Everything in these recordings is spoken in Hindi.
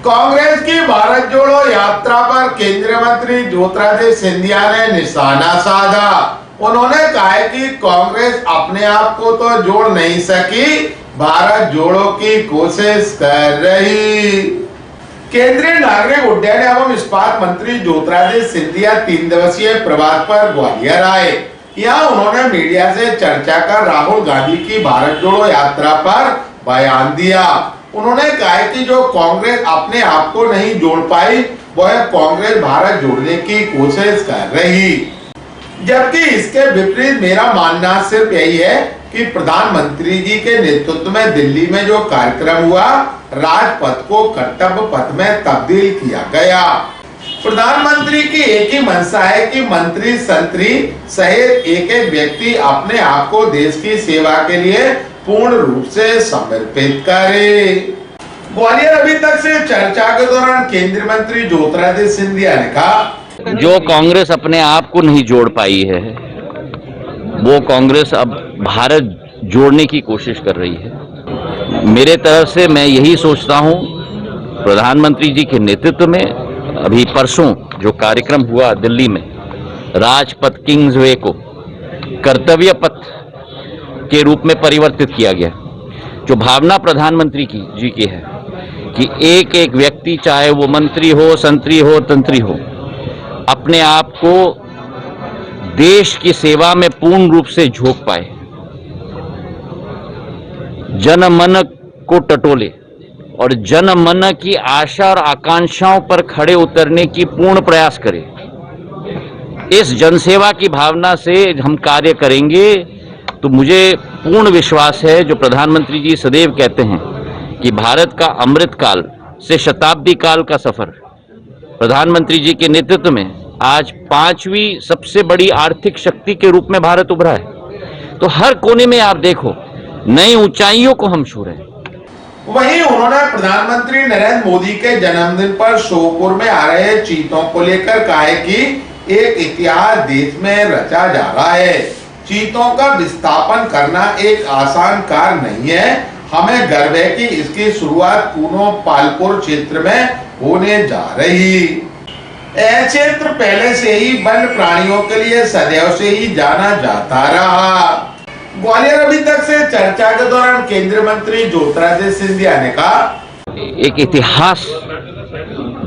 कांग्रेस की भारत जोड़ो यात्रा पर केंद्रीय मंत्री ज्योतिरादित्य सिंधिया ने निशाना साधा। उन्होंने कहा कि कांग्रेस अपने आप को तो जोड़ नहीं सकी, भारत जोड़ो की कोशिश कर रही। केंद्रीय नागरिक उड्डयन एवं इस्पात मंत्री ज्योतिरादित्य सिंधिया 3 दिवसीय प्रवास पर ग्वालियर आए। यहाँ उन्होंने मीडिया से चर्चा कर राहुल गांधी की भारत जोड़ो यात्रा पर बयान दिया। उन्होंने कहा कि जो कांग्रेस अपने आप को नहीं जोड़ पाई, वह कांग्रेस भारत जोड़ने की कोशिश कर रही। जबकि इसके विपरीत मेरा मानना सिर्फ यही है कि प्रधानमंत्री जी के नेतृत्व में दिल्ली में जो कार्यक्रम हुआ, राजपथ को कर्तव्य पथ में तब्दील किया गया। प्रधानमंत्री की एक ही मंशा है कि मंत्री संतरी सहित एक एक व्यक्ति अपने आप को देश की सेवा के लिए पूर्ण रूप से समर्पित करे। ग्वालियर अभी तक से चर्चा के दौरान केंद्रीय मंत्री ज्योतिरादित्य सिंधिया ने कहा, जो कांग्रेस अपने आप को नहीं जोड़ पाई है, वो कांग्रेस अब भारत जोड़ने की कोशिश कर रही है। मेरे तरफ से मैं यही सोचता हूं, प्रधानमंत्री जी के नेतृत्व में अभी परसों जो कार्यक्रम हुआ दिल्ली में, राजपथ किंग्सवे को कर्तव्य पथ के रूप में परिवर्तित किया गया। जो भावना प्रधानमंत्री जी की है कि एक एक व्यक्ति, चाहे वो मंत्री हो, संतरी हो, तंत्री हो, अपने आप को देश की सेवा में पूर्ण रूप से झोंक पाए, जन मन को टटोले और जन मन की आशा और आकांक्षाओं पर खड़े उतरने की पूर्ण प्रयास करे। इस जनसेवा की भावना से हम कार्य करेंगे तो मुझे पूर्ण विश्वास है, जो प्रधानमंत्री जी सदैव कहते हैं कि भारत का अमृत काल से शताब्दी काल का सफर, प्रधानमंत्री जी के नेतृत्व में आज 5वीं सबसे बड़ी आर्थिक शक्ति के रूप में भारत उभरा है। तो हर कोने में आप देखो, नई ऊंचाइयों को हम छू रहे हैं। वहीं उन्होंने प्रधानमंत्री नरेंद्र मोदी के जन्मदिन पर श्योपुर में आ रहे चीतों को लेकर कहा है कि एक इतिहास देश में रचा जा रहा है। चीतों का विस्थापन करना एक आसान कार्य नहीं है। हमें गर्व है कि इसकी शुरुआत कूनो पालपुर क्षेत्र में होने जा रही। यह क्षेत्र पहले से ही वन्य प्राणियों के लिए सदैव से ही जाना जाता रहा। ग्वालियर अभी तक से चर्चा के दौरान केंद्रीय मंत्री ज्योतिरादित्य सिंधिया ने कहा, एक इतिहास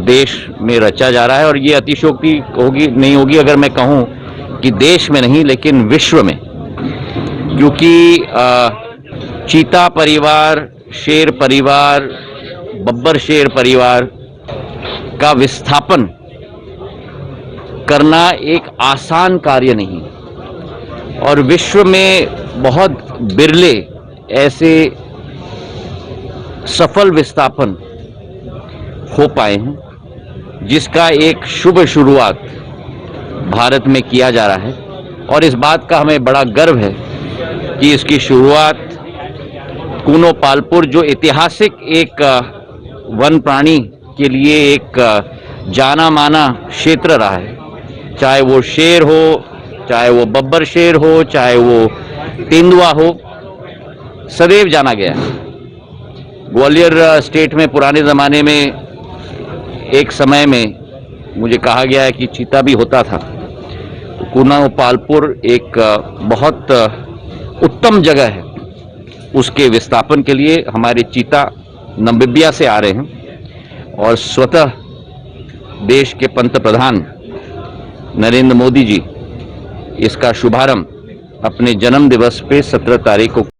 देश में रचा जा रहा है और ये अतिशयोक्ति होगी नहीं होगी अगर मैं कहूं कि देश में नहीं लेकिन विश्व में, क्योंकि चीता परिवार, शेर परिवार, बब्बर शेर परिवार का विस्थापन करना एक आसान कार्य नहीं और विश्व में बहुत बिरले ऐसे सफल विस्थापन हो पाए हैं, जिसका एक शुभ शुरुआत भारत में किया जा रहा है। और इस बात का हमें बड़ा गर्व है कि इसकी शुरुआत कूनो पालपुर, जो ऐतिहासिक एक वन प्राणी के लिए एक जाना माना क्षेत्र रहा है, चाहे वो शेर हो, चाहे वो बब्बर शेर हो, चाहे वो तेंदुआ हो, सदैव जाना गया है। ग्वालियर स्टेट में पुराने ज़माने में एक समय में मुझे कहा गया है कि चीता भी होता था। तो कूनो पालपुर एक बहुत उत्तम जगह है उसके विस्थापन के लिए। हमारे चीता नामीबिया से आ रहे हैं और स्वतः देश के पंतप्रधान नरेंद्र मोदी जी इसका शुभारंभ अपने जन्म दिवस पे 17 तारीख को